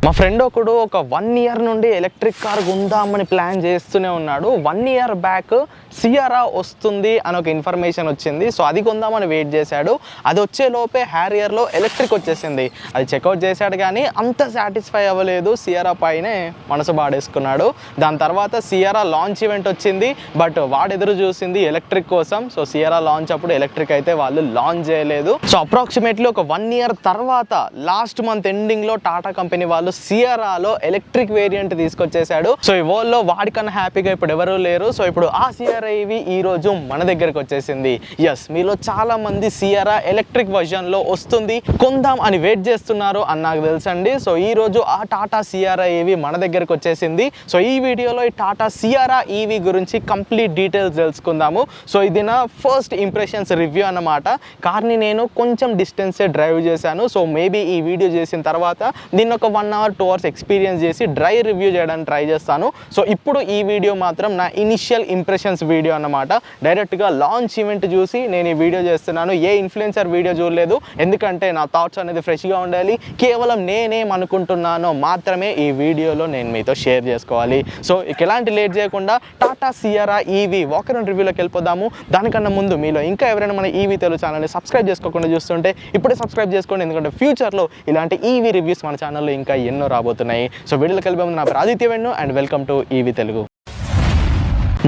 మా ఫ్రెండ్ ఒకడు ఒక 1 year నుండి ఎలక్ట్రిక్ కార్ కొందామని ప్లాన్ చేస్తూనే ఉన్నాడు. 1 year బ్యాక్ సియారా వస్తుంది అని ఒక ఇన్ఫర్మేషన్ వచ్చింది. సో అది కొందామని వెయిట్ చేశాడు. అది వచ్చే లోపే హ్యారియర్లో ఎలక్ట్రిక్ వచ్చేసింది. అది చెక్అవుట్ చేశాడు కానీ అంత సాటిస్ఫై అవ్వలేదు. సియారా పైనే మనసు బాడేసుకున్నాడు. దాని తర్వాత సియారా లాంచ్ ఈవెంట్ వచ్చింది. బట్ వాడు ఎదురు చూసింది ఎలక్ట్రిక్ కోసం. సో సియారా లాంచ్ అప్పుడు ఎలక్ట్రిక్ అయితే వాళ్ళు లాంచ్ చేయలేదు. సో అప్రాక్సిమేట్లీ ఒక 1 year తర్వాత లాస్ట్ మంత్ ఎండింగ్లో టాటా కంపెనీ వాళ్ళు సియారాలో ఎలక్ట్రిక్ వేరియంట్ తీసుకొచ్చేసాడు. సో ఈ వరల్డ్ లో వాడికన్నా హ్యాపీగా ఇప్పుడు ఎవరు లేరు. సో ఇప్పుడు ఆ సియారా ఈవీ ఈ రోజు మన దగ్గరకు వచ్చేసింది. ఎస్, మీలో చాలా మంది సియారా ఎలక్ట్రిక్ వర్జన్ లో వస్తుంది కొందాం అని వెయిట్ చేస్తున్నారు అని నాకు తెలుసండి. సో ఈ రోజు ఆ టాటా సియారా ఈవీ మన దగ్గరకు వచ్చేసింది. సో ఈ వీడియోలో ఈ టాటా సియారా ఈవీ గురించి కంప్లీట్ డీటెయిల్స్ తెలుసుకుందాము. సో ఇది నా ఫస్ట్ ఇంప్రెషన్స్ రివ్యూ అన్నమాట. కార్ని నేను కొంచెం డిస్టెన్సే డ్రైవ్ చేశాను. సో మేబీ ఈ వీడియో చేసిన తర్వాత దీన్ని ఒక 1 hour 2 hours ఎక్స్పీరియన్స్ చేసి డ్రై రివ్యూ చేయడానికి ట్రై చేస్తాను. సో ఇప్పుడు ఈ వీడియో మాత్రం నా ఇనిషియల్ ఇంప్రెషన్స్ వీడియో అన్నమాట. డైరెక్ట్గా లాంచ్ ఈవెంట్ చూసి నేను ఈ వీడియో చేస్తున్నాను. ఏ ఇన్ఫ్లుయెన్సర్ వీడియో చూడలేదు. ఎందుకంటే నా థాట్స్ అనేది ఫ్రెష్గా ఉండాలి. కేవలం నేనేమనుకుంటున్నానో మాత్రమే ఈ వీడియోలో నేను మీతో షేర్ చేసుకోవాలి. సో ఎలాంటి లేట్ చేయకుండా Tata Sierra EV walk around రివ్యూలోకి వెళ్ళిపోదాము. దానికన్నా ముందు మీలో ఇంకా ఎవరైనా మన ఈవీ తెలుగు ఛానల్ని సబ్స్క్రైబ్ చేసుకోకుండా చూస్తుంటే ఇప్పుడే సబ్స్క్రైబ్ చేసుకోండి. ఎందుకంటే ఫ్యూచర్లో ఇలాంటి ఈవీ రివ్యూస్ మన ఛానల్లో ఇంకా ఎన్నో రాబోతున్నాయి. సో వీడియోలోకి వెళ్ళిపోయి ముందు నా పేరు ఆదిత్య వెన్ను and welcome to EV Telugu.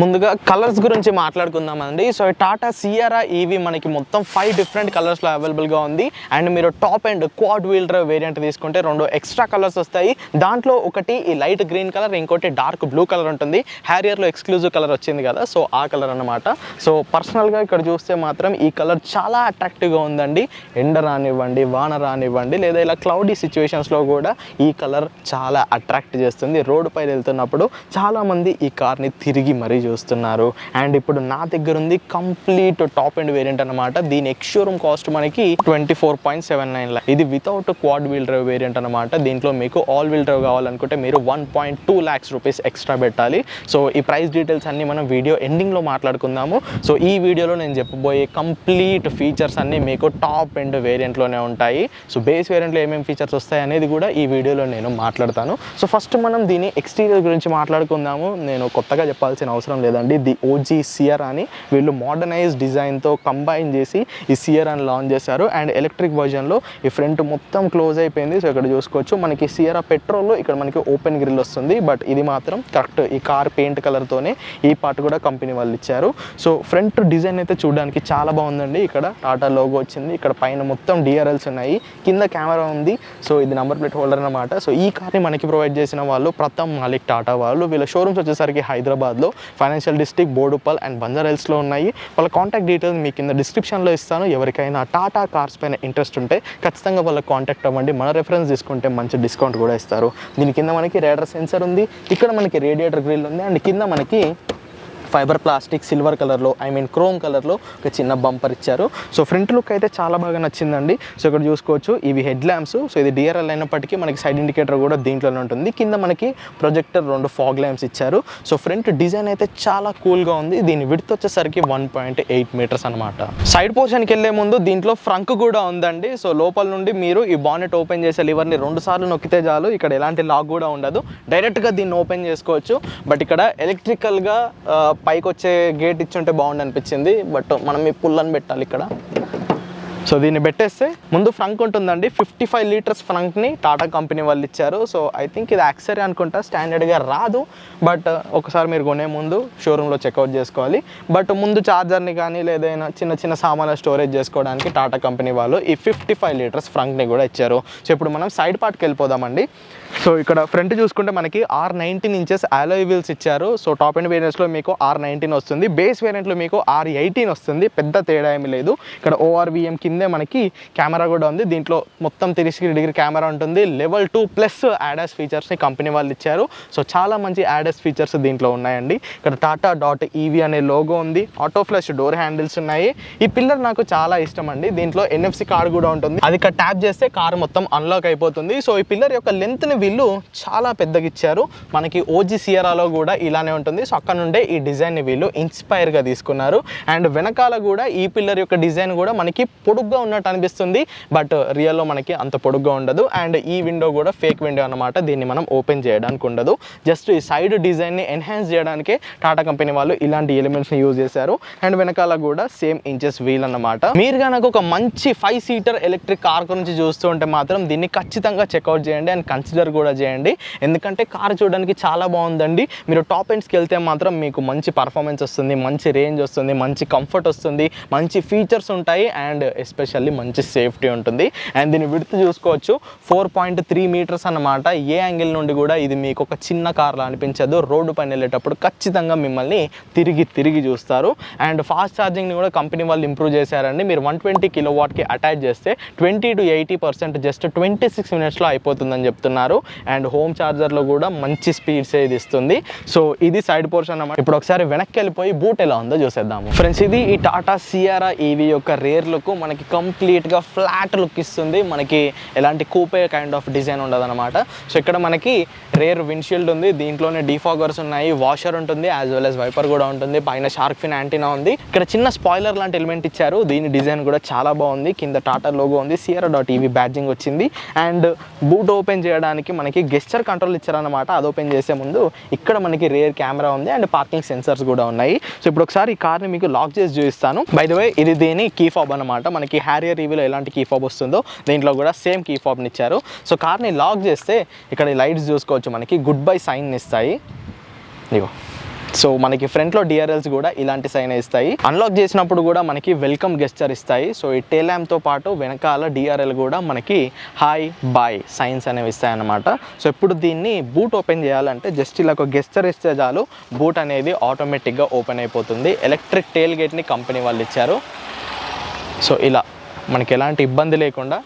ముందుగా కలర్స్ గురించి మాట్లాడుకుందామండి. సో టాటా సియారా ఈవీ మనకి మొత్తం 5 డిఫరెంట్ కలర్స్లో అవైలబుల్గా ఉంది. అండ్ మీరు top and quad wheel drive variant తీసుకుంటే 2 ఎక్స్ట్రా కలర్స్ వస్తాయి. దాంట్లో ఒకటి ఈ లైట్ గ్రీన్ కలర్, ఇంకోటి డార్క్ బ్లూ కలర్ ఉంటుంది. హ్యారియర్లో ఎక్స్క్లూజివ్ కలర్ వచ్చింది కదా, సో ఆ కలర్ అన్నమాట. సో పర్సనల్గా ఇక్కడ చూస్తే మాత్రం ఈ కలర్ చాలా అట్రాక్టివ్గా ఉందండి. ఎండ రానివ్వండి, వాన రానివ్వండి, లేదా ఇలా క్లౌడీ సిచ్యువేషన్స్లో కూడా ఈ కలర్ చాలా అట్రాక్ట్ చేస్తుంది. రోడ్డు పైన వెళ్తున్నప్పుడు చాలామంది ఈ కార్ని తిరిగి మరీ చూస్తున్నారు. అండ్ ఇప్పుడు నా దగ్గర ఉంది కంప్లీట్ టాప్ అండ్ వేరియంట్ అనమాట. దీని ఎక్స్ షోరూమ్ కాస్ట్ మనకి 24.79 lakhs. ఇది without quad wheel drive variant అనమాట. దీంట్లో మీకు ఆల్ వీల్ డ్రైవ్ కావాలనుకుంటే మీరు 1.2 lakhs rupees ఎక్స్ట్రా పెట్టాలి. సో ఈ ప్రైస్ డీటెయిల్స్ అన్ని మనం వీడియో ఎండింగ్లో మాట్లాడుకుందాము. సో ఈ వీడియోలో నేను చెప్పబోయే కంప్లీట్ ఫీచర్స్ అన్ని మీకు టాప్ అండ్ వేరియంట్లోనే ఉంటాయి. సో బేస్ వేరియంట్లో ఏమేమి ఫీచర్స్ వస్తాయి అనేది కూడా ఈ వీడియోలో నేను మాట్లాడతాను. సో ఫస్ట్ మనం దీని ఎక్స్టీరియర్ గురించి మాట్లాడుకుందాము. నేను కొత్తగా చెప్పాల్సిన అవసరం లేదండి. ది ఓజీ సియారా అని వీళ్ళు మోడర్నైజ్ డిజైన్తో కంబైన్ చేసి ఈ సియారాని లాంచ్ చేశారు. అండ్ ఎలక్ట్రిక్ వర్జన్లో ఈ ఫ్రంట్ మొత్తం క్లోజ్ అయిపోయింది. సో ఇక్కడ చూసుకోవచ్చు మనకి సియారా పెట్రోల్లో ఇక్కడ మనకి ఓపెన్ గ్రిల్ వస్తుంది. బట్ ఇది మాత్రం కరెక్ట్ ఈ కార్ పెయింట్ కలర్తోనే ఈ పార్ట్ కూడా కంపెనీ వాళ్ళు ఇచ్చారు. సో ఫ్రంట్ డిజైన్ అయితే చూడడానికి చాలా బాగుందండి. ఇక్కడ టాటా లోగో వచ్చింది. ఇక్కడ పైన మొత్తం డిఆర్ఎల్స్ ఉన్నాయి. కింద కెమెరా ఉంది. సో ఇది నంబర్ ప్లేట్ హోల్డర్ అనమాట. సో ఈ కార్ని మనకి ప్రొవైడ్ చేసిన వాళ్ళు ప్రథమ్ మాలిక్ టాటా వాళ్ళు. వీళ్ళ షోరూమ్స్ వచ్చేసరికి హైదరాబాద్లో, ఫైనాన్షియల్ డిస్ట్రిక్ట్, బోడుపల్ అండ్ బంజారాహిల్స్లో ఉన్నాయి. వాళ్ళ కాంటాక్ట్ డీటెయిల్స్ మీకు కింద డిస్క్రిప్షన్లో ఇస్తాను. ఎవరికైనా టాటా కార్స్ పైన ఇంట్రెస్ట్ ఉంటే ఖచ్చితంగా వాళ్ళకి కాంటాక్ట్ అవ్వండి. మన రెఫరెన్స్ తీసుకుంటే మంచి డిస్కౌంట్ కూడా ఇస్తారు. దీని కింద మనకి రేడర్ సెన్సర్ ఉంది. ఇక్కడ మనకి రేడియేటర్ గ్రిల్ ఉంది. అండ్ కింద మనకి ఫైబర్ ప్లాస్టిక్ సిల్వర్ కలర్లో క్రోమ్ కలర్లో ఒక చిన్న బంపర్ ఇచ్చారు. సో ఫ్రంట్ లుక్ అయితే చాలా బాగా నచ్చిందండి. సో ఇక్కడ చూసుకోవచ్చు ఇవి హెడ్ ల్యాంప్స్. సో ఇది డిఆర్ఎల్ అయినప్పటికీ మనకి సైడ్ ఇండికేటర్ కూడా దీంట్లోనే ఉంటుంది. కింద మనకి ప్రొజెక్టర్ 2 ఫాగ్ ల్యాంప్స్ ఇచ్చారు. సో ఫ్రంట్ డిజైన్ అయితే చాలా కూల్గా ఉంది. దీని విడ్త్ వచ్చేసరికి 1.8 meters అనమాట. సైడ్ పోర్షన్కి వెళ్ళే ముందు దీంట్లో ఫ్రంక్ కూడా ఉందండి. సో లోపల నుండి మీరు ఈ బానెట్ ఓపెన్ చేసే లివర్ని 2 సార్లు నొక్కితే చాలు. ఇక్కడ ఎలాంటి లాక్ కూడా ఉండదు. డైరెక్ట్గా దీన్ని ఓపెన్ చేసుకోవచ్చు. బట్ ఇక్కడ ఎలక్ట్రికల్గా పైకి వచ్చే గేట్ ఇచ్చుంటే బాగుంది అనిపించింది. బట్ మనం ఈ పుల్లని పెట్టాలి ఇక్కడ. సో దీన్ని పెట్టేస్తే ముందు ఫ్రంక్ ఉంటుందండి. 55 liters ఫ్రంక్ని టాటా కంపెనీ వాళ్ళు ఇచ్చారు. సో ఐ థింక్ ఇది యాక్సరీ అనుకుంటా, స్టాండర్డ్గా రాదు. బట్ ఒకసారి మీరు కొనే ముందు షోరూంలో చెక్అవుట్ చేసుకోవాలి. బట్ ముందు ఛార్జర్ని కానీ లేదైనా చిన్న చిన్న సామాన్లు స్టోరేజ్ చేసుకోవడానికి టాటా కంపెనీ వాళ్ళు ఈ 55 liters ఫ్రంక్ని కూడా ఇచ్చారు. సో ఇప్పుడు మనం సైడ్ పార్ట్కి వెళ్ళిపోదామండి. సో ఇక్కడ ఫ్రంట్ చూసుకుంటే మనకి R19 inches alloy wheels ఇచ్చారు. సో టాప్ అండ్ వేరియంట్స్లో మీకు R19 వస్తుంది. బేస్ వేరియంట్లో మీకు R18 వస్తుంది. పెద్ద తేడా ఏమీ లేదు. ఇక్కడ ORVM కిందే మనకి కెమెరా కూడా ఉంది. దీంట్లో మొత్తం 360 కెమెరా ఉంటుంది. Level 2+ ADAS ఫీచర్స్ని కంపెనీ వాళ్ళు ఇచ్చారు. సో చాలా మంచి ADAS ఫీచర్స్ దీంట్లో ఉన్నాయండి. ఇక్కడ Tata.ev అనే లోగో ఉంది. ఆటో ఫ్లష్ డోర్ హ్యాండిల్స్ ఉన్నాయి. ఈ పిల్లర్ నాకు చాలా ఇష్టం అండి. దీంట్లో NFC కార్డ్ కూడా ఉంటుంది. అది ఇక్కడ ట్యాప్ చేస్తే కార్ మొత్తం అన్లాక్ అయిపోతుంది. సో ఈ పిల్లర్ యొక్క లెంత్ని వీళ్ళు చాలా పెద్దగా ఇచ్చారు. మనకి ఓజీ సియారాలో కూడా ఇలానే ఉంటుంది. సో అక్కడ నుండే ఈ డిజైన్ని వీళ్ళు ఇన్స్పైర్గా తీసుకున్నారు. అండ్ వెనకాల కూడా ఈ పిల్లర్ యొక్క డిజైన్ కూడా మనకి పొడుగు పొడుగ్గా ఉన్నట్టు అనిపిస్తుంది, బట్ రియల్లో మనకి అంత పొడుగ్గా ఉండదు. అండ్ ఈ విండో కూడా ఫేక్ విండో అనమాట, దీన్ని మనం ఓపెన్ చేయడానికి ఉండదు. జస్ట్ ఈ సైడ్ డిజైన్ని ఎన్హాన్స్ చేయడానికే టాటా కంపెనీ వాళ్ళు ఇలాంటి ఎలిమెంట్స్ని యూజ్ చేశారు. అండ్ వెనకాల కూడా సేమ్ ఇంచెస్ వీల్ అన్నమాట. మీరు కనుక ఒక మంచి 5 సీటర్ ఎలక్ట్రిక్ కార్ గురించి చూస్తూ ఉంటే మాత్రం దీన్ని ఖచ్చితంగా చెక్అవుట్ చేయండి అండ్ కన్సిడర్ కూడా చేయండి. ఎందుకంటే కార్ చూడడానికి చాలా బాగుందండి. మీరు టాప్ ఎండ్స్కి వెళ్తే మాత్రం మీకు మంచి పర్ఫార్మెన్స్ వస్తుంది, మంచి రేంజ్ వస్తుంది, మంచి కంఫర్ట్ వస్తుంది, మంచి ఫీచర్స్ ఉంటాయి అండ్ ఎస్పెషల్లీ మంచి సేఫ్టీ ఉంటుంది. అండ్ దీని విడ్త్ చూసుకోవచ్చు 4.3 మీటర్స్ అన్నమాట. ఏ యాంగిల్ నుండి కూడా ఇది మీకు ఒక చిన్న కార్లా అనిపించదు. రోడ్డు పైన వెళ్ళేటప్పుడు ఖచ్చితంగా మిమ్మల్ని తిరిగి చూస్తారు. అండ్ ఫాస్ట్ ఛార్జింగ్ని కూడా కంపెనీ వాళ్ళు ఇంప్రూవ్ చేశారండి. మీరు 120 కిలోవాట్కి అటాచ్ చేస్తే 20 to 80% జస్ట్ 26 మినిట్స్లో అయిపోతుందని చెప్తున్నారు. అండ్ హోమ్ ఛార్జర్లో కూడా మంచి స్పీడ్స్ ఇది ఇస్తుంది. సో ఇది సైడ్ పోర్షన్ అన్నమాట. ఇప్పుడు ఒకసారి వెనక్కి వెళ్ళిపోయి బూట్ ఎలా ఉందో చూసేద్దాము. ఫ్రెండ్స్, ఇది ఈ టాటా సియారా ఈవీ యొక్క రేర్ లుక్. మనకి కంప్లీట్గా ఫ్లాట్ లుక్ ఇస్తుంది. మనకి ఎలాంటి కూపే కైండ్ ఆఫ్ డిజైన్ ఉండదు అనమాట. సో ఇక్కడ మనకి రేర్ విండ్షీల్డ్ ఉంది, దీంట్లోనే డిఫాగర్స్ ఉన్నాయి, వాషర్ ఉంటుంది, యాజ్ వెల్ యాజ్ వైపర్ కూడా ఉంటుంది, పైన షార్క్ ఫిన్ యాంటీనా ఉంది. ఇక్కడ చిన్న స్పాయిలర్ లాంటి ఎలిమెంట్ ఇచ్చారు, దీని డిజైన్ కూడా చాలా బాగుంది. కింద టాటా లోగో ఉంది, Sierra.ev బ్యాడ్జింగ్ వచ్చింది. అండ్ బూట్ ఓపెన్ చేయడానికి మనకి గెస్చర్ కంట్రోల్ ఇచ్చారనమాట. అది ఓపెన్ చేసే ముందు ఇక్కడ మనకి రేర్ కెమెరా ఉంది అండ్ పార్కింగ్ సెన్సర్స్ కూడా ఉన్నాయి. సో ఇప్పుడు ఒకసారి ఈ కార్ని మీకు లాక్ చేసి చూపిస్తాను. బై ద వే, ఇది దీని కీ ఫాబ్ అనమాట. మనకి హ్యారియర్ ఈవీలో ఎలాంటి కీ ఫాబ్ వస్తుందో దీంట్లో కూడా సేమ్ కీ ఫాబ్ని ఇచ్చారు. సో కార్ని లాక్ చేస్తే ఇక్కడ ఈ లైట్స్ చూసుకోవచ్చు, మనకి గుడ్ బై సైన్ ఇస్తాయి. ఇగో, సో మనకి ఫ్రంట్లో డిఆర్ఎల్స్ కూడా ఇలాంటి సైన్ ఇస్తాయి. అన్లాక్ చేసినప్పుడు కూడా మనకి వెల్కమ్ గెస్చర్ ఇస్తాయి. సో ఈ టేల్ ల్యాంప్తో పాటు వెనకాల డిఆర్ఎల్ కూడా మనకి హాయ్ బాయ్ సైన్స్ అనేవి ఇస్తాయి అన్నమాట. సో ఇప్పుడు దీన్ని బూట్ ఓపెన్ చేయాలంటే జస్ట్ ఇలా ఒక గెస్చర్ ఇస్తే చాలు, బూట్ అనేది ఆటోమేటిక్గా ఓపెన్ అయిపోతుంది. ఎలక్ట్రిక్ టేల్ గేట్ని కంపెనీ వాళ్ళు ఇచ్చారు. సో ఇలా మనకి ఎలాంటి ఇబ్బంది లేకుండా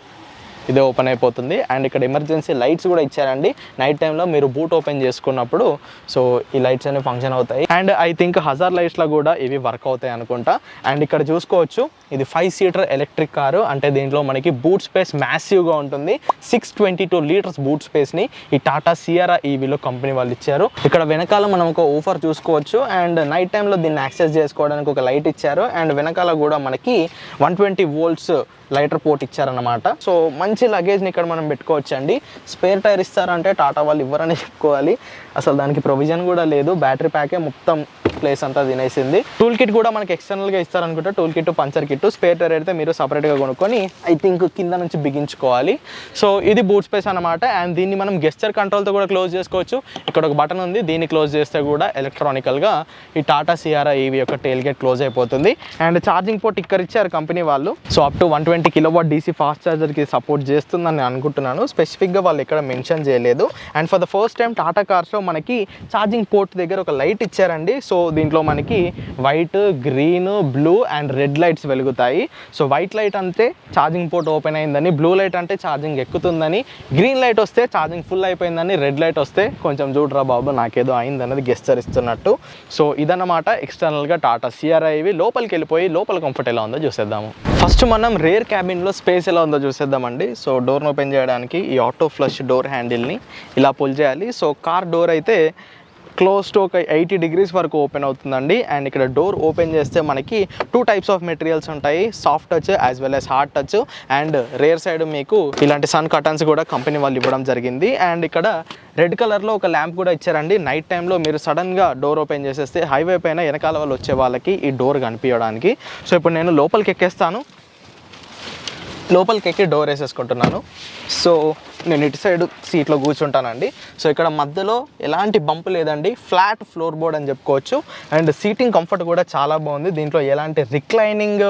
ఇదే ఓపెన్ అయిపోతుంది. అండ్ ఇక్కడ ఎమర్జెన్సీ లైట్స్ కూడా ఇచ్చారండి. నైట్ టైంలో మీరు బూట్ ఓపెన్ చేసుకున్నప్పుడు సో ఈ లైట్స్ అనేవి ఫంక్షన్ అవుతాయి. అండ్ ఐ థింక్ హజార్ లైట్స్లో కూడా ఇవి వర్క్ అవుతాయి అనుకుంటా. అండ్ ఇక్కడ చూసుకోవచ్చు, ఇది 5 సీటర్ ఎలక్ట్రిక్ కారు, అంటే దీంట్లో మనకి బూట్ స్పేస్ మ్యాసివ్గా ఉంటుంది. 622 లీటర్స్ బూట్ స్పేస్ని ఈ టాటా సియారా ఈవీలో కంపెనీ వాళ్ళు ఇచ్చారు. ఇక్కడ వెనకాల మనం ఒక ఊఫర్ చూసుకోవచ్చు. అండ్ నైట్ టైంలో దీన్ని యాక్సెస్ చేసుకోవడానికి ఒక లైట్ ఇచ్చారు. అండ్ వెనకాల కూడా మనకి 120 volts లైటర్ పోర్ట్ ఇచ్చారన్నమాట. సో మంచి లగేజ్ని ఇక్కడ మనం పెట్టుకోవచ్చు అండి. స్పేర్ టైర్ ఇస్తారంటే టాటా వాళ్ళు ఇవ్వరని చెప్పుకోవాలి. అసలు దానికి ప్రొవిజన్ కూడా లేదు. బ్యాటరీ ప్యాకే మొత్తం ప్లేస్ అంతా తినేసింది. టూల్ కిట్ కూడా మనకి ఎక్స్టర్నల్గా ఇస్తారనుకుంటే, tool kit, puncture kit. Spare tyre అయితే మీరు సపరేట్గా కొనుక్కొని ఐ థింక్ కింద నుంచి బిగించుకోవాలి. సో ఇది బూట్ స్పేస్ అనమాట. అండ్ దీన్ని మనం గెస్చర్ కంట్రోల్తో కూడా క్లోజ్ చేసుకోవచ్చు. ఇక్కడ ఒక బటన్ ఉంది, దీన్ని క్లోజ్ చేస్తే కూడా ఎలక్ట్రానికల్గా ఈ టాటా సియారా ఈవీ యొక్క టేల్ గేట్ క్లోజ్ అయిపోతుంది. అండ్ ఛార్జింగ్ పోర్ట్ ఇక్కడ ఇచ్చారు కంపెనీ వాళ్ళు. So up to 120 kilowatt DC fast ఛార్జర్కి సపోర్ట్ చేస్తుందని అనుకుంటున్నాను. స్పెసిఫిక్గా వాళ్ళు ఇక్కడ మెన్షన్ చేయలేదు. And for the first time Tata కార్స్లో మనకి ఛార్జింగ్ పోర్ట్ దగ్గర ఒక లైట్ ఇచ్చారండి. సో దీంట్లో మనకి white, green, blue and red lights వెలుగుతాయి. సో వైట్ లైట్ అంటే ఛార్జింగ్ పోర్ట్ ఓపెన్ అయిందని, బ్లూ లైట్ అంటే ఛార్జింగ్ ఎక్కుతుందని, గ్రీన్ లైట్ వస్తే ఛార్జింగ్ ఫుల్ అయిపోయిందని, రెడ్ లైట్ వస్తే కొంచెం చూడరా బాబు నాకేదో అయిందన్నది గెస్చర్ ఇస్తున్నట్టు. సో ఇదన్నమాట ఎక్స్టర్నల్గా టాటా సియారా ఈవీ. లోపలికి వెళ్ళిపోయి లోపల కంఫర్ట్ ఎలా ఉందో చూసేద్దాము. ఫస్ట్ మనం రేర్ క్యాబిన్లో స్పేస్ ఎలా ఉందో చూసేద్దామండి. సో డోర్ని ఓపెన్ చేయడానికి ఈ ఆటో ఫ్లష్ డోర్ హ్యాండిల్ని ఇలా పుల్ చేయాలి. సో కార్ డోర్ అయితే క్లోజ్ టు ఒక 80 degrees వరకు ఓపెన్ అవుతుందండి. అండ్ ఇక్కడ డోర్ ఓపెన్ చేస్తే మనకి 2 types ఆఫ్ మెటీరియల్స్ ఉంటాయి, soft touch as well as hard touch. And rare side మీకు ఇలాంటి సన్ కర్టన్స్ కూడా కంపెనీ వాళ్ళు ఇవ్వడం జరిగింది. అండ్ ఇక్కడ రెడ్ కలర్లో ఒక ల్యాంప్ కూడా ఇచ్చారండి. నైట్ టైంలో మీరు సడన్గా డోర్ ఓపెన్ చేసేస్తే హైవే పైన వెనకాల వాళ్ళు వచ్చే వాళ్ళకి ఈ డోర్ కనిపించడానికి. సో ఇప్పుడు నేను లోపలికి ఎక్కేస్తాను. లోపలికి ఎక్కి డోర్ వేసేసుకుంటున్నాను. సో నేను ఇటు సైడ్ సీట్లో కూర్చుంటానండి. సో ఇక్కడ మధ్యలో ఎలాంటి బంప్ లేదండి, ఫ్లాట్ ఫ్లోర్ బోర్డ్ అని చెప్పుకోవచ్చు. అండ్ సీటింగ్ కంఫర్ట్ కూడా చాలా బాగుంది. దీంట్లో ఎలాంటి రిక్లైనింగ్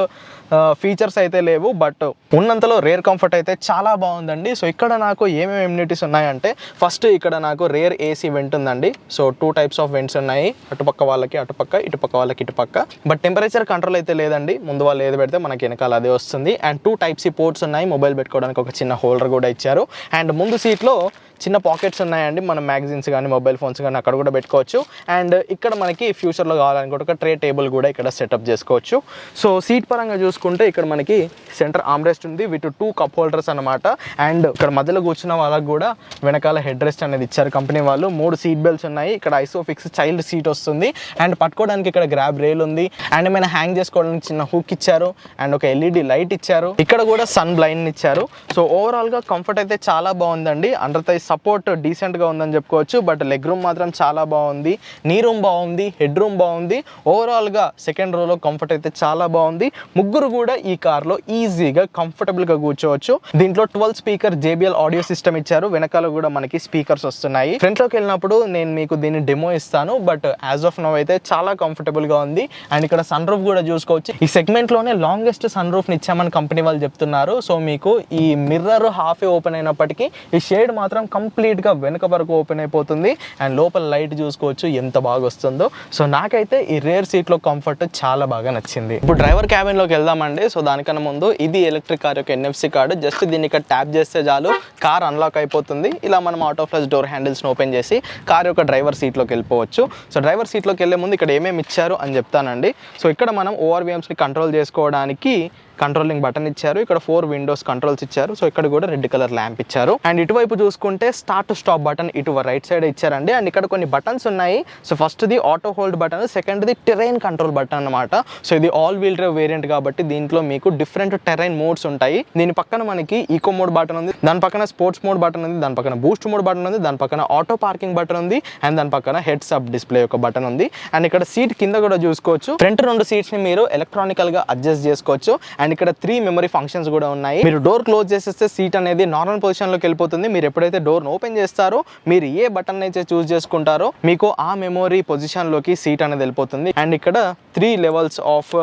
ఫీచర్స్ అయితే లేవు, బట్ ఉన్నంతలో రేర్ కంఫర్ట్ అయితే చాలా బాగుందండి. సో ఇక్కడ నాకు ఏమేమి ఎమ్యూనిటీస్ ఉన్నాయంటే, ఫస్ట్ ఇక్కడ నాకు రేర్ AC వెంట్ ఉందండి. సో 2 types ఆఫ్ వెంట్స్ ఉన్నాయి, అటుపక్క వాళ్ళకి అటుపక్క, ఇటుపక్క వాళ్ళకి ఇటుపక్క. బట్ టెంపరేచర్ కంట్రోల్ అయితే లేదండి, ముందు వాళ్ళు ఏది పెడితే మనకి వెనకాల అదే వస్తుంది. అండ్ 2 Type-C పోర్ట్స్ ఉన్నాయి, మొబైల్ పెట్టుకోవడానికి ఒక చిన్న హోల్డర్ కూడా ఇచ్చారు. అండ్ ముందు సీట్లో చిన్న పాకెట్స్ ఉన్నాయండి, మనం మ్యాగజైన్స్ కానీ మొబైల్ ఫోన్స్ కానీ అక్కడ కూడా పెట్టుకోవచ్చు. అండ్ ఇక్కడ మనకి ఫ్యూచర్లో కావాలనుకుంటే ఒక ట్రే టేబుల్ కూడా ఇక్కడ సెటప్ చేసుకోవచ్చు. సో సీట్ పరంగా చూసుకుంటే ఇక్కడ మనకి సెంటర్ ఆమ్రెస్ట్ ఉంది విత్ 2 కప్ హోల్డర్స్ అనమాట. అండ్ ఇక్కడ మధ్యలో కూర్చున్న వాళ్ళకి కూడా వెనకాల హెడ్ రెస్ట్ అనేది ఇచ్చారు కంపెనీ వాళ్ళు. 3 సీట్ బెల్ట్స్ ఉన్నాయి. ఇక్కడ ఐసోఫిక్స్ చైల్డ్ సీట్ వస్తుంది. అండ్ పట్టుకోవడానికి ఇక్కడ గ్రాబ్ రేల్ ఉంది. అండ్ ఏమైనా హ్యాంగ్ చేసుకోవడానికి చిన్న హుక్ ఇచ్చారు. అండ్ ఒక ఎల్ఈడి లైట్ ఇచ్చారు. ఇక్కడ కూడా సన్ బ్లైండ్ ఇచ్చారు. సో ఓవరాల్గా కంఫర్ట్ అయితే చాలా బాగుందండి. అండర్ థై సపోర్ట్ డీసెంట్గా ఉందని చెప్పుకోవచ్చు. బట్ లెగ్ రూమ్ మాత్రం చాలా బాగుంది. నీ రూమ్ బాగుంది, హెడ్ రూమ్ బాగుంది. ఓవరాల్గా సెకండ్ రోలో కంఫర్ట్ అయితే చాలా బాగుంది. ముగ్గురు కూడా ఈ కార్లో ఈజీగా కంఫర్టబుల్గా కూర్చోవచ్చు. దీంట్లో 12 స్పీకర్ JBL ఆడియో సిస్టమ్ ఇచ్చారు. వెనకాల కూడా మనకి స్పీకర్స్ వస్తున్నాయి. ఫ్రంట్లోకి వెళ్ళినప్పుడు నేను మీకు దీన్ని డెమో ఇస్తాను. బట్ యాజ్ ఆఫ్ నౌ అయితే చాలా కంఫర్టబుల్గా ఉంది. అండ్ ఇక్కడ సన్ రూఫ్ కూడా చూసుకోవచ్చు. ఈ సెగ్మెంట్లోనే లాంగెస్ట్ సన్ రూఫ్ని ఇచ్చామని కంపెనీ వాళ్ళు చెప్తున్నారు. సో మీకు ఈ మిర్రర్ హాఫ్ ఓపెన్ అయినప్పటికీ ఈ షేడ్ మాత్రం కంప్లీట్గా వెనుక వరకు ఓపెన్ అయిపోతుంది. అండ్ లోపల లైట్ చూసుకోవచ్చు ఎంత బాగా వస్తుందో. సో నాకైతే ఈ రేర్ సీట్లో కంఫర్ట్ చాలా బాగా నచ్చింది. ఇప్పుడు డ్రైవర్ క్యాబిన్లోకి వెళ్దామండి. సో దానికన్నా ముందు ఇది ఎలక్ట్రిక్ కార్ యొక్క NFC కార్డు. జస్ట్ దీన్ని ఇక్కడ ట్యాప్ చేస్తే చాలు కార్ అన్లాక్ అయిపోతుంది. ఇలా మనం ఆటో ఫ్లష్ డోర్ హ్యాండిల్స్ని ఓపెన్ చేసి కార్ యొక్క డ్రైవర్ సీట్లోకి వెళ్ళిపోవచ్చు. సో డ్రైవర్ సీట్లోకి వెళ్ళే ముందు ఇక్కడ ఏమేమి ఇచ్చారు అని చెప్తానండి. సో ఇక్కడ మనం ORVMస్ని కంట్రోల్ చేసుకోవడానికి కంట్రోలింగ్ బటన్ ఇచ్చారు. ఇక్కడ 4 విండోస్ కంట్రోల్స్ ఇచ్చారు. సో ఇక్కడ కూడా రెడ్ కలర్ ల్యాంప్ ఇచ్చారు. అండ్ ఇటువైపు చూసుకుంటే స్టార్ట్ స్టాప్ బటన్ ఇటు రైట్ సైడ్ ఇచ్చారండి. అండ్ ఇక్కడ కొన్ని బటన్స్ ఉన్నాయి. సో ఫస్ట్ది ఆటో హోల్డ్ బటన్, సెకండ్ది టెరైన్ కంట్రోల్ బటన్ అనమాట. సో ఇది ఆల్ వీల్ డ్రైవ్ వేరియంట్ కాబట్టి దీంట్లో మీకు డిఫరెంట్ టెరైన్ మోడ్స్ ఉంటాయి. దీని పక్కన మనకి ఈకో మోడ్ బటన్ ఉంది, దాని పక్కన స్పోర్ట్స్ మోడ్ బటన్ ఉంది, దాని పక్కన బూస్ట్ మోడ్ బటన్ ఉంది, దాని పక్కన ఆటో పార్కింగ్ బటన్ ఉంది, అండ్ దాని పక్కన హెడ్స్ అప్ డిస్ప్లే యొక్క బటన్ ఉంది. అండ్ ఇక్కడ సీట్ కింద కూడా చూసుకోవచ్చు. ఫ్రంట్ 2 సీట్స్ ని మీరు ఎలక్ట్రానికల్ గా అడ్జస్ట్ చేసుకోవచ్చు. అండ్ ఇక్కడ 3 మెమరీ ఫంక్షన్స్ కూడా ఉన్నాయి. మీరు డోర్ క్లోజ్ చేసేస్తే సీట్ అనేది నార్మల్ పొజిషన్ లోకి వెళ్ళిపోతుంది. మీరు ఎప్పుడైతే డోర్ ఓపెన్ చేస్తారో మీరు ఏ బటన్ అయితే చూస్ చేసుకుంటారో మీకు ఆ మెమరీ పొజిషన్ లోకి సీట్ అనేది వెళ్ళిపోతుంది. అండ్ ఇక్కడ 3 లెవెల్స్ ఆఫ్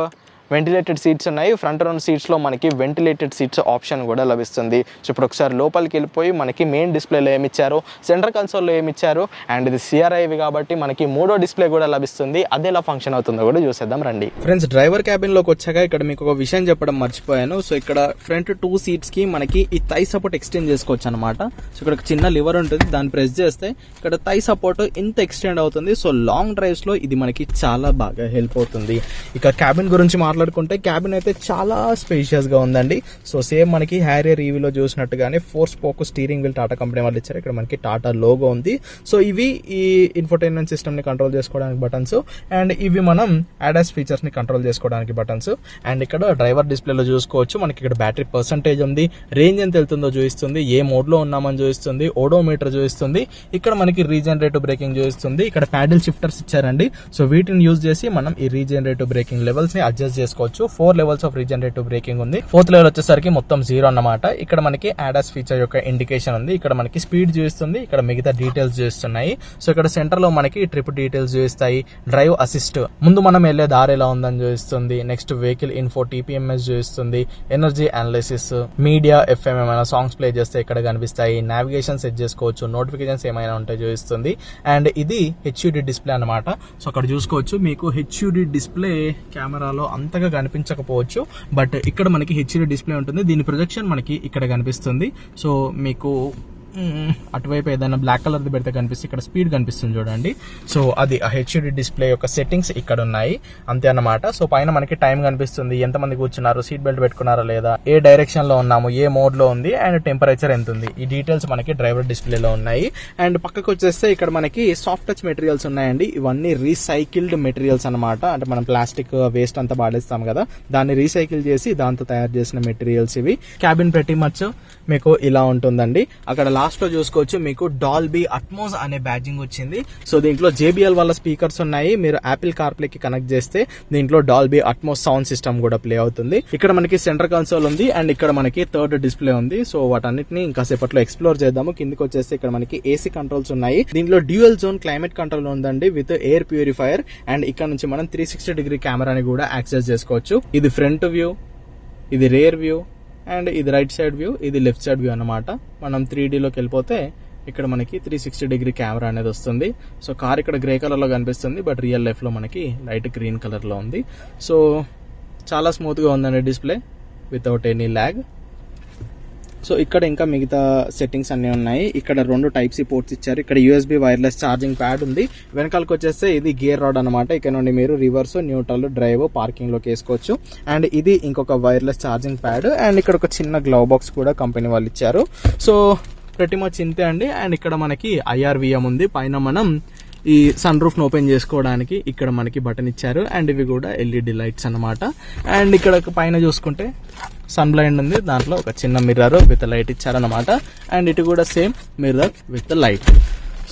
వెంటిలేటెడ్ సీట్స్ ఉన్నాయి. ఫ్రంట్ 2 సీట్స్లో మనకి వెంటిలేటెడ్ సీట్స్ ఆప్షన్ కూడా లభిస్తుంది. సో ఇప్పుడు ఒకసారి లోపలికి వెళ్ళిపోయి మనకి మెయిన్ డిస్ప్లేలో ఏమి ఇచ్చారు, సెంటర్ కన్సోల్లో ఏమి ఇచ్చారు, అండ్ ఇది CRI కాబట్టి మనకి 3వ డిస్ప్లే కూడా లభిస్తుంది. అది ఎలా ఫంక్షన్ అవుతుందో కూడా చూసేద్దాం రండి. ఫ్రెండ్స్, డ్రైవర్ క్యాబిన్లోకి వచ్చాక ఇక్కడ మీకు ఒక విషయం చెప్పడం మర్చిపోయాను. సో ఇక్కడ ఫ్రంట్ 2 సీట్స్కి మనకి ఈ థై సపోర్ట్ ఎక్స్టెండ్ చేసుకోవచ్చు అనమాట. సో ఇక్కడ చిన్న లివర్ ఉంటుంది, దాన్ని ప్రెస్ చేస్తే ఇక్కడ థై సపోర్ట్ ఇంత ఎక్స్టెండ్ అవుతుంది. సో లాంగ్ డ్రైవ్స్లో ఇది మనకి చాలా బాగా హెల్ప్ అవుతుంది. ఇక క్యాబిన్ గురించి మాట్లాడుకుంటే క్యాబిన్ అయితే చాలా స్పేషియస్ గా ఉందండి. సో సేమ్ మనకి హ్యారియర్ ఈవీలో చూసినట్టుగానే 4 spoke steering wheel Tata company వాళ్ళు ఇచ్చారు. ఇక్కడ మనకి టాటా లోగో ఉంది. సో ఇవి ఈ ఇన్ఫోటైన్మెంట్ సిస్టమ్ ని కంట్రోల్ చేసుకోవడానికి బటన్స్, అండ్ ఇవి మనం ADAS ఫీచర్స్ ని కంట్రోల్ చేసుకోవడానికి బటన్స్. అండ్ ఇక్కడ డ్రైవర్ డిస్ప్లేలో చూసుకోవచ్చు మనకి ఇక్కడ బ్యాటరీ పర్సంటేజ్ ఉంది, రేంజ్ ఎంత వెళ్తుందో చూపిస్తుంది, ఏ మోడ్ లో ఉన్నామని చూపిస్తుంది, ఓడోమీటర్ చూపిస్తుంది. ఇక్కడ మనకి రీజనరేటివ్ బ్రేకింగ్ చూపిస్తుంది. ఇక్కడ ప్యాడిల్ షిఫ్టర్స్ ఇచ్చారండి. సో వీటిని యూజ్ చేసి మనం ఈ రీజనరేటివ్ బ్రేకింగ్ లెవెల్స్ ని అడ్జస్ట్ చేసుకోవచ్చు. 4 లెవెల్స్ ఆఫ్ రీజనరేటివ్ బ్రేకింగ్ ఉంది. 4th లెవెల్ వచ్చేసరికి మొత్తం 0 అన్నమాట. ఇక్కడ మనకి ADAS ఫీచర్ యొక్క ఇండికేషన్ ఉంది. ఇక్కడ మనకి స్పీడ్ చూపిస్తుంది, ఇక్కడ మిగతా డీటెయిల్స్ చూపిస్తున్నాయి. సో ఇక్కడ సెంటర్ లో మనకి ట్రిప్ డీటెయిల్స్ చూపిస్తాయి, డ్రైవ్ అసిస్ట్, ముందు మనం వెళ్లే దారి ఎలా ఉందని చూపిస్తుంది, నెక్స్ట్ వెహికల్ ఇన్ఫో TPMS చూపిస్తుంది, ఎనర్జీ అనాలిసిస్, మీడియా FM ఏమైనా సాంగ్స్ ప్లే చేస్తే ఇక్కడ కనిపిస్తాయి, నావిగేషన్ సెట్ చేసుకోవచ్చు, నోటిఫికేషన్స్ ఏమైనా ఉంటే చూపిస్తుంది. అండ్ ఇది HUD డిస్ప్లే అనమాట. సో అక్కడ చూసుకోవచ్చు మీకు HUD డిస్ప్లే కెమెరాలో అంతగా కనిపించకపోవచ్చు, బట్ ఇక్కడ మనకి HUD డిస్ప్లే ఉంటుంది. దీని ప్రొజెక్షన్ మనకి ఇక్కడ కనిపిస్తుంది. సో మీకు అటువైపు ఏదైనా బ్లాక్ కలర్ పెడితే కనిపిస్తుంది, ఇక్కడ స్పీడ్ కనిపిస్తుంది చూడండి. సో అది ఆ HUD డిస్ప్లే యొక్క సెట్టింగ్స్ ఇక్కడ ఉన్నాయి, అంతే అన్నమాట. సో పైన మనకి టైం కనిపిస్తుంది, ఎంతమంది కూర్చున్నారు, సీట్ బెల్ట్ పెట్టుకున్నారా లేదా, ఏ డైరెక్షన్ లో ఉన్నాము, ఏ మోడ్ లో ఉంది, అండ్ టెంపరేచర్ ఎంత ఉంది, ఈ డీటెయిల్స్ మనకి డ్రైవర్ డిస్ప్లేలో ఉన్నాయి. అండ్ పక్కకు వచ్చేస్తే ఇక్కడ మనకి సాఫ్ట్ టచ్ మెటీరియల్స్ ఉన్నాయండి. ఇవన్నీ రీసైకిల్డ్ మెటీరియల్స్ అనమాట. అంటే మనం ప్లాస్టిక్ వేస్ట్ అంతా పాడేస్తాం కదా, దాన్ని రీసైకిల్ చేసి దాంతో తయారు చేసిన మెటీరియల్స్ ఇవి. క్యాబిన్ ప్రతి మచ్ మీకు ఇలా ఉంటుందండి. అక్కడ లాస్ట్ లో చూసుకోవచ్చు మీకు డాల్బీ అట్మోస్ అనే బ్యాడ్జింగ్ వచ్చింది. సో దీంట్లో JBL వాళ్ళ స్పీకర్స్ ఉన్నాయి. మీరు యాపిల్ కార్ప్లే కి కనెక్ట్ చేస్తే దీంట్లో డాల్బీ అట్మోస్ సౌండ్ సిస్టమ్ కూడా ప్లే అవుతుంది. ఇక్కడ మనకి సెంటర్ కన్సోల్ ఉంది, అండ్ ఇక్కడ మనకి 3rd డిస్ప్లే ఉంది. సో వాటన్నిటిని ఇంకా సేపట్లో ఎక్స్ప్లోర్ చేద్దాము. కిందకి వచ్చేస్తే ఇక్కడ మనకి AC కంట్రోల్స్ ఉన్నాయి. దీంట్లో డ్యూయల్ జోన్ క్లైమేట్ కంట్రోల్ ఉందండి విత్ ఎయిర్ ప్యూరిఫైయర్. అండ్ ఇక్కడ నుంచి మనం 360 డిగ్రీ కెమెరాని కూడా యాక్సెస్ చేసుకోవచ్చు. ఇది ఫ్రంట్ వ్యూ, ఇది రేర్ వ్యూ, అండ్ ఇది రైట్ సైడ్ వ్యూ, ఇది లెఫ్ట్ సైడ్ వ్యూ అనమాట. మనం 3Dలోకి వెళ్ళిపోతే ఇక్కడ మనకి 360 డిగ్రీ కెమెరా అనేది వస్తుంది. సో కార్ ఇక్కడ గ్రే కలర్ లో కనిపిస్తుంది, బట్ రియల్ లైఫ్ లో మనకి లైట్ గ్రీన్ కలర్ లో ఉంది. సో చాలా స్మూత్ గా ఉందండి display, without any lag. So ఇక్కడ ఇంకా మిగతా సెట్టింగ్స్ అన్నీ ఉన్నాయి. ఇక్కడ 2 Type-C పోర్ట్స్ ఇచ్చారు. ఇక్కడ USB వైర్లెస్ ఛార్జింగ్ ప్యాడ్ ఉంది. వెనకాలకు వచ్చేస్తే ఇది గేర్ రాడ్ అనమాట. ఇక్కడ నుండి మీరు రివర్స్, న్యూట్రల్, డ్రైవ్, పార్కింగ్ లోకి వేసుకోవచ్చు. అండ్ ఇది ఇంకొక వైర్లెస్ ఛార్జింగ్ ప్యాడ్. అండ్ ఇక్కడ ఒక చిన్న గ్లవ్ బాక్స్ కూడా కంపెనీ వాళ్ళు ఇచ్చారు. సో ప్రతి మచ్ ఇంతే అండి. అండ్ ఇక్కడ మనకి IRVM ఉంది. పైన మనం ఈ సన్ రూఫ్ ఓపెన్ చేసుకోవడానికి ఇక్కడ మనకి బటన్ ఇచ్చారు. అండ్ ఇవి కూడా LED లైట్స్ అనమాట. అండ్ ఇక్కడ పైన చూసుకుంటే సన్ బ్లైండ్ ఉంది. దాంట్లో ఒక చిన్న మిర్రర్ విత్ లైట్ ఇచ్చారనమాట. అండ్ ఇటు కూడా same mirror with light.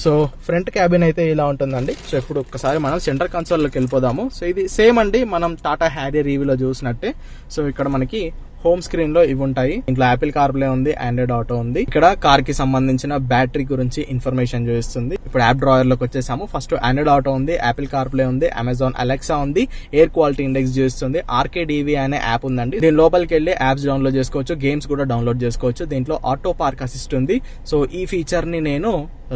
So front cabin అయితే ఇలా ఉంటుందండి. సో ఇప్పుడు ఒక్కసారి మనం సెంటర్ కన్సోల్లోకి వెళ్ళిపోదాము. సో ఇది సేమ్ అండి మనం టాటా హ్యారియర్ EVలో చూసినట్టే. సో ఇక్కడ మనకి హోమ్ స్క్రీన్ లో ఇవి ఉంటాయి. ఇంట్లో యాపిల్ కార్ప్లే ఉంది, ఆండ్రాయిడ్ ఆటో ఉంది. ఇక్కడ కార్ కి సంబంధించిన బ్యాటరీ గురించి ఇన్ఫర్మేషన్ చూపిస్తుంది. ఇప్పుడు యాప్ డ్రాయర్ లోకి వచ్చేసాము. ఫస్ట్ ఆండ్రాయిడ్ ఆటో ఉంది, యాపిల్ కార్ప్లే ఉంది, అమెజాన్ అలెక్సా ఉంది, ఎయిర్ క్వాలిటీ ఇండెక్స్ చూస్తుంది, RKDV అనే యాప్ ఉందండి. దీని లోపలికి వెళ్ళి యాప్స్ డౌన్లోడ్ చేసుకోవచ్చు, గేమ్స్ కూడా డౌన్లోడ్ చేసుకోవచ్చు. దీంట్లో ఆటో పార్క్ అసిస్ట్ ఉంది. సో ఈ ఫీచర్ ని నేను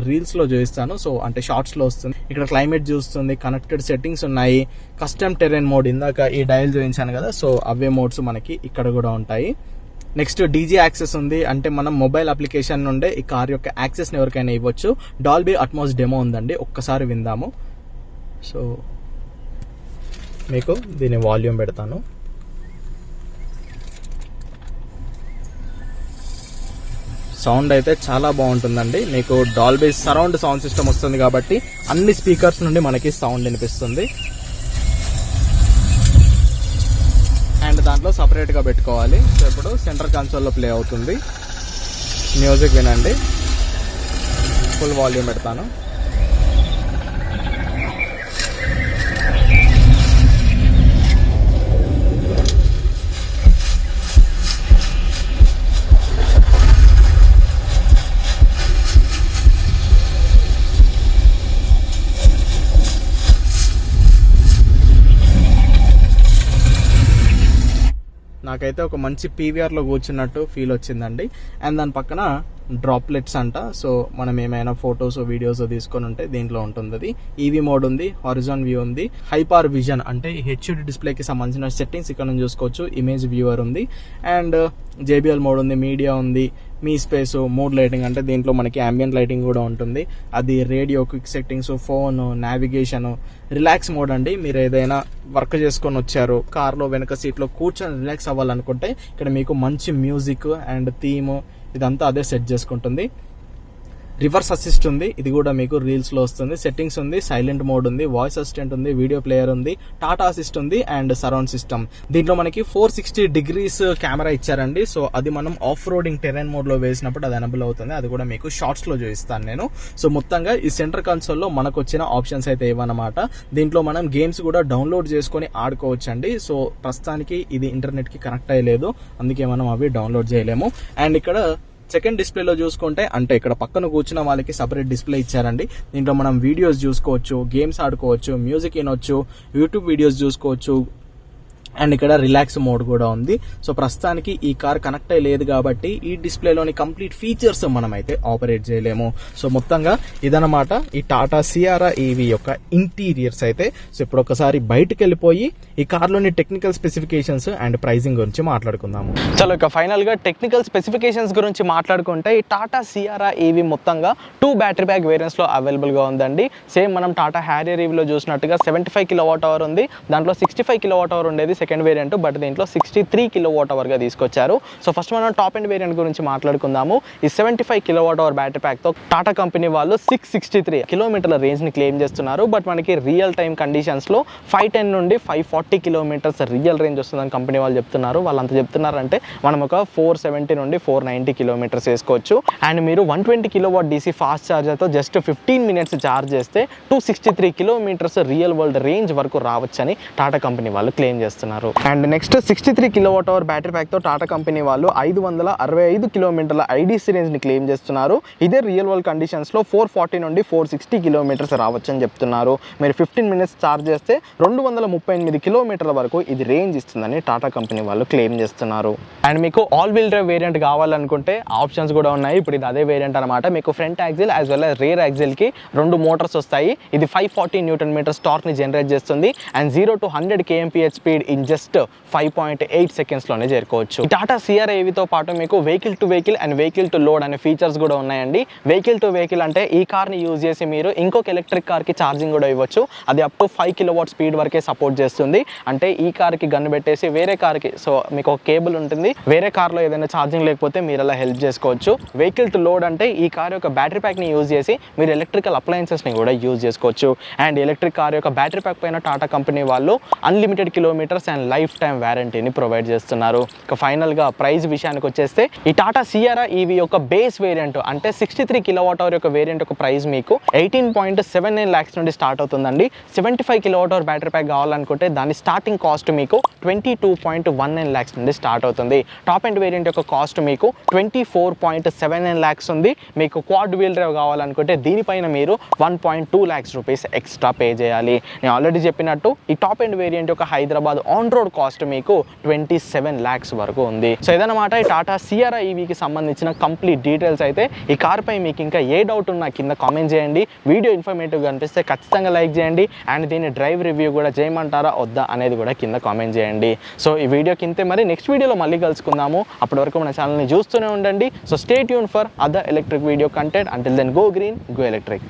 రీల్స్ లో చూపిస్తాను. సో అంటే షార్ట్స్ లో వస్తుంది. ఇక్కడ క్లైమేట్ చూస్తుంది, కనెక్టెడ్ సెట్టింగ్స్ ఉన్నాయి, కస్టమ్ టెరెన్ మోడ్ ఇందాక ఈ డయల్ చూపించాను కదా. సో అవే మోడ్స్ మనకి ఇక్కడ కూడా ఉంటాయి. నెక్స్ట్ DJ యాక్సెస్ ఉంది. అంటే మనం మొబైల్ అప్లికేషన్ నుండే ఈ కార్ యొక్క యాక్సెస్ ని ఎవరికైనా ఇవ్వచ్చు. డాల్బీ అట్మాస్ డెమో ఉందండి, ఒక్కసారి విందాము. సో మీకు దీని వాల్యూమ్ పెడతాను. సౌండ్ అయితే చాలా బాగుంటుందండి. మీకు డాల్బీ సరౌండ్ సౌండ్ సిస్టమ్ వస్తుంది కాబట్టి అన్ని స్పీకర్స్ నుండి మనకి సౌండ్ వినిపిస్తుంది. అండ్ దాంట్లో సపరేట్ గా పెట్టుకోవాలి. సో ఇప్పుడు సెంటర్ కన్సోల్లో ప్లే అవుతుంది. మ్యూజిక్ వినండి. ఫుల్ వాల్యూమ్ పెడతాను. నాకైతే ఒక మంచి PVR లో కూర్చున్నట్టు ఫీల్ వచ్చిందండి. అండ్ దాని పక్కన డ్రాప్లెట్స్ అంట. సో మనం ఏమైనా ఫొటోస్ వీడియోస్ తీసుకొని ఉంటే దీంట్లో ఉంటుంది. అది EV మోడ్ ఉంది, హారిజాన్ వ్యూ ఉంది, హైపర్ విజన్ అంటే HD డిస్ప్లేకి సంబంధించిన సెట్టింగ్స్ ఇక్కడ నుంచి చూసుకోవచ్చు. ఇమేజ్ వ్యూవర్ ఉంది. అండ్ JBL మోడ్ ఉంది, మీడియా ఉంది, మీ స్పేస్, మూడ్ లైటింగ్ అంటే దీంట్లో మనకి అంబియంట్ లైటింగ్ కూడా ఉంటుంది. అది radio, quick settings, phone, navigation, relax mode అండి. మీరు ఏదైనా వర్క్ చేసుకొని వచ్చారు, కార్లో వెనక సీట్లో కూర్చొని రిలాక్స్ అవ్వాలనుకుంటే ఇక్కడ మీకు మంచి మ్యూజిక్ అండ్ థీమ్ ఇదంతా అదే సెట్ చేసుకుంటుంది. రివర్స్ అసిస్ట్ ఉంది, ఇది కూడా మీకు రీల్స్ లో వస్తుంది. సెట్టింగ్స్ ఉంది, సైలెంట్ మోడ్ ఉంది, వాయిస్ అసిస్టెంట్ ఉంది, వీడియో ప్లేయర్ ఉంది, టాటా అసిస్ట్ ఉంది అండ్ సరౌండ్ సిస్టమ్. దీంట్లో మనకి 460 degrees కెమెరా ఇచ్చారండి. సో అది మనం ఆఫ్ రోడింగ్ టెరెన్ మోడ్ లో వేసినప్పుడు అది ఎనబుల్ అవుతుంది. అది కూడా మీకు షార్ట్స్ లో చూపిస్తాను నేను. సో మొత్తంగా ఈ సెంటర్ కన్సోల్ లో మనకు వచ్చిన ఆప్షన్స్ అయితే ఇవన్నమాట. దీంట్లో మనం గేమ్స్ కూడా డౌన్లోడ్ చేసుకొని ఆడుకోవచ్చండి. సో ప్రస్తుతానికి ఇది ఇంటర్నెట్ కి కనెక్ట్ అయ్యలేదు, అందుకే మనం అవి డౌన్లోడ్ చేయలేము. అండ్ ఇక్కడ సెకండ్ డిస్ప్లేలో చూసుకుంటే అంటే ఇక్కడ పక్కన కూర్చున్న వాళ్ళకి సపరేట్ డిస్ప్లే ఇచ్చారండి. దీంట్లో మనం వీడియోస్ చూసుకోవచ్చు, గేమ్స్ ఆడుకోవచ్చు, మ్యూజిక్ వినొచ్చు, యూట్యూబ్ వీడియోస్ చూసుకోవచ్చు. అండ్ ఇక్కడ రిలాక్స్ మోడ్ కూడా ఉంది. సో ప్రస్తుతానికి ఈ కార్ కనెక్ట్ అయ్యి లేదు కాబట్టి ఈ డిస్ప్లేలోని కంప్లీట్ ఫీచర్స్ మనమైతే ఆపరేట్ చేయలేము. సో మొత్తంగా ఇదన్నమాట ఈ టాటా సియారా EV యొక్క ఇంటీరియర్స్ అయితే. సో ఇప్పుడు ఒకసారి బయటకు వెళ్ళిపోయి ఈ కార్లోని టెక్నికల్ స్పెసిఫికేషన్స్ అండ్ ప్రైసింగ్ గురించి మాట్లాడుకుందాము. చలో ఇక ఫైనల్ గా టెక్నికల్ స్పెసిఫికేషన్స్ గురించి మాట్లాడుకుంటే ఈ టాటా సియారా EV మొత్తంగా 2 బ్యాటరీ బ్యాక్ వేరియంట్స్ లో అవైలబుల్ గా ఉందండి. సేమ్ మనం టాటా హ్యారియర్ EVలో చూసినట్టుగా 75 kWh ఉంది. దాంట్లో 65 kWh ఉండేది సెకండ్ వేరియంట్, బట్ దీంట్లో 63 kWh గా తీసుకొచ్చారు. సో ఫస్ట్ మనం టాప్ ఎండ్ వేరియంట్ గురించి మాట్లాడుకుందాము. ఈ 75 kWh బ్యాటరీ ప్యాక్ తో టాటా కంపెనీ వాళ్ళు 663 కిలోమీటర్ల రేంజ్ ని క్లెయిమ్ చేస్తున్నారు. బట్ మనకి రియల్ టైమ్ కండిషన్స్ లో 510 నుండి 540 కిలోమీటర్స్ రియల్ రేంజ్ వస్తుందని కంపెనీ వాళ్ళు చెప్తున్నారు. వాళ్ళు అంత చెప్తున్నారంటే మనం ఒక 470 నుండి 490 కిలోమీటర్స్ వేసుకోవచ్చు. అండ్ మీరు 120 kW DC ఫాస్ట్ ఛార్జర్ తో జస్ట్ 15 minutes ఛార్జ్ చేస్తే 263 కిలోమీటర్స్ రియల్ వరల్డ్ రేంజ్ వరకు రావచ్చని టాటా కంపెనీ వాళ్ళు క్లెయిమ్ చేస్తున్నారు. And next 63 kWh battery pack తో టాటా కంపెనీ వాళ్ళు 565 కిలోమీటర్ల IDC రేంజ్ ని క్లెయిమ్ చేస్తున్నారు. ఇదే రియల్ వరల్డ్ కండిషన్స్ లో 440 నుండి 460 కిలోమీటర్స్ రావచ్చని చెప్తున్నారు. మీరు 15 minutes ఛార్జ్ చేస్తే 238 కిలోమీటర్ల వరకు ఇది రేంజ్ ఇస్తుందని టాటా కంపెనీ వాళ్ళు క్లెయిమ్ చేస్తున్నారు. అండ్ మీకు ఆల్ వీల్ డ్రైవ్ వేరియంట్ కావాలనుకుంటే ఆప్షన్స్ కూడా ఉన్నాయి. ఇప్పుడు ఇది అదే వేరియంట్ అనమాట. మీకు front axle as well as rare axle కి 2 మోటార్స్ వస్తాయి. ఇది 540 Nm టార్క్ ని జనరేట్ చేస్తుంది. And 0 to 100 kmph speed in just 5.8 సెకండ్స్లోనే చేరుకోవచ్చు. టాటా సిఆర్ఆర్ ఏవీతో పాటు మీకు vehicle to vehicle and vehicle to load అనే ఫీచర్స్ కూడా ఉన్నాయండి. వెహికల్ టు వెహికల్ అంటే ఈ కార్ని యూజ్ చేసి మీరు ఇంకొక ఎలక్ట్రిక్ కార్కి ఛార్జింగ్ కూడా ఇవ్వచ్చు. అది అప్ టు 5 kW స్పీడ్ వరకే సపోర్ట్ చేస్తుంది. అంటే ఈ కార్కి గన్ను పెట్టేసి వేరే కార్కి, సో మీకు ఒక కేబుల్ ఉంటుంది, వేరే కార్లో ఏదైనా ఛార్జింగ్ లేకపోతే మీరు అలా హెల్ప్ చేసుకోవచ్చు. వెహికల్ టు లోడ్ అంటే ఈ కార్ యొక్క బ్యాటరీ ప్యాక్ని యూజ్ చేసి మీరు ఎలక్ట్రికల్ అప్లయన్సెస్ని కూడా యూజ్ చేసుకోవచ్చు. అండ్ ఎలక్ట్రిక్ కార్ యొక్క బ్యాటరీ ప్యాక్ పైన టాటా కంపెనీ వాళ్ళు unlimited kilometers and life time వారంటీని ప్రొవైడ్ చేస్తున్నారు. ఇక ఫైనల్గా ప్రైస్ విషయానికి వచ్చేస్తే ఈ టాటా సిఆర్ఆర్ ఈవీ యొక్క బేస్ వేరియంట్ అంటే 63 kWh యొక్క వేరియంట్ యొక్క ప్రైస్ మీకు 18.79 lakhs నుండి స్టార్ట్ అవుతుందండి. 75 kWh బ్యాటరీ ప్యాక్ కావాలనుకుంటే దాని స్టార్టింగ్ కాస్ట్ మీకు 22.19 lakhs నుండి స్టార్ట్ అవుతుంది. టాప్ ఎండ్ వేరియంట్ యొక్క కాస్ట్ మీకు 24.79 lakhs ఉంది. మీకు క్వాడ్ వీల్ డ్రైవ్ కావాలనుకుంటే దీనిపైన మీరు 1.2 lakhs రూపీస్ ఎక్స్ట్రా పే చేయాలి. నేను ఆల్రెడీ చెప్పినట్టు ఈ టాప్ ఎండ్ వేరియంట్ యొక్క హైదరాబాద్ ఆన్ రోడ్ కాస్ట్ మీకు 27 lakhs వరకు ఉంది. సో ఇదన్నమాట ఈ టాటా సిఆర్ఆర్ ఈవీకి సంబంధించిన కంప్లీట్ డీటెయిల్స్. అయితే ఈ కార్ పై మీకు ఇంకా ఏ డౌట్ ఉన్నా కింద కామెంట్ చేయండి. వీడియో ఇన్ఫర్మేటివ్గా అనిపిస్తే ఖచ్చితంగా లైక్ చేయండి. అండ్ దీని డ్రైవ్ రివ్యూ కూడా చేయమంటారా వద్దా అనేది కూడా కింద కామెంట్ చేయండి. సో ఈ వీడియో కింద మరి నెక్స్ట్ వీడియోలో మళ్ళీ కలుసుకుందాము. అప్పటి వరకు మన ఛానల్ని చూస్తూనే ఉండండి. So stay tune for other electric video content. Until then go green, go electric.